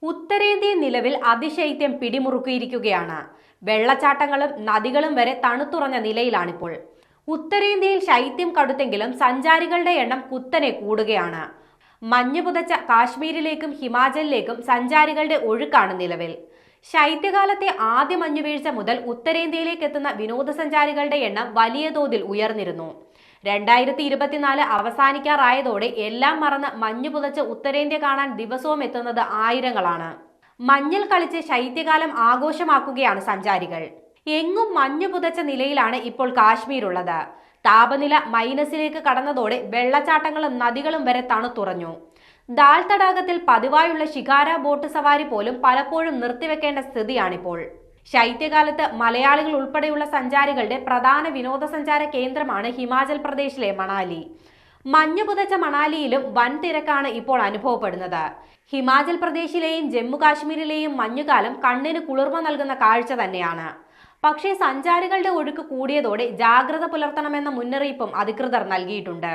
ഉത്തരേന്ത്യയിൽ നിലവിൽ അതിശൈത്യം പിടിമുറുക്കിയിരിക്കുകയാണ്. വെള്ളച്ചാട്ടങ്ങളും നദികളും വരെ തണുത്തുറഞ്ഞ നിലയിലാണിപ്പോൾ. ഉത്തരേന്ത്യയിൽ ശൈത്യം കടുത്തെങ്കിലും സഞ്ചാരികളുടെ എണ്ണം കുത്തനെ കൂടുകയാണ്. മഞ്ഞ് പുതച്ച കാശ്മീരിലേക്കും ഹിമാചലിലേക്കും സഞ്ചാരികളുടെ ഒഴുക്കാണ് നിലവിൽ. ശൈത്യകാലത്തെ ആദ്യ മഞ്ഞുവീഴ്ച മുതൽ ഉത്തരേന്ത്യയിലേക്ക് എത്തുന്ന വിനോദസഞ്ചാരികളുടെ എണ്ണം വലിയ തോതിൽ ഉയർന്നിരുന്നു. 2024 അവസാനിക്കാറായതോടെ എല്ലാം മറന്ന് മഞ്ഞു പുതച്ച് ഉത്തരേന്ത്യ കാണാൻ ദിവസവും എത്തുന്നത് ആയിരങ്ങളാണ്. മഞ്ഞിൽ കളിച്ച് ശൈത്യകാലം ആഘോഷമാക്കുകയാണ് സഞ്ചാരികൾ. എങ്ങും മഞ്ഞു പുതച്ച നിലയിലാണ് ഇപ്പോൾ കാശ്മീരുള്ളത്. താപനില മൈനസിലേക്ക് കടന്നതോടെ വെള്ളച്ചാട്ടങ്ങളും നദികളും വരെ തണുത്തുറഞ്ഞു. ദാൽ തടാകത്തിൽ പതിവായുള്ള ഷികാര ബോട്ട് സവാരി പോലും പലപ്പോഴും നിർത്തിവെക്കേണ്ട സ്ഥിതിയാണിപ്പോൾ. ശൈത്യകാലത്ത് മലയാളികൾ ഉൾപ്പെടെയുള്ള സഞ്ചാരികളുടെ പ്രധാന വിനോദസഞ്ചാര കേന്ദ്രമാണ് ഹിമാചൽ പ്രദേശിലെ മണാലി. മഞ്ഞു പുതച്ച മണാലിയിലും വൻ തിരക്കാണ് ഇപ്പോൾ അനുഭവപ്പെടുന്നത്. ഹിമാചൽ പ്രദേശിലെയും ജമ്മു കാശ്മീരിലെയും മഞ്ഞുകാലം കണ്ണിന് കുളിർമ നൽകുന്ന കാഴ്ച തന്നെയാണ്. പക്ഷേ സഞ്ചാരികളുടെ ഒഴുക്ക് കൂടിയതോടെ ജാഗ്രത പുലർത്തണമെന്ന മുന്നറിയിപ്പും അധികൃതർ നൽകിയിട്ടുണ്ട്.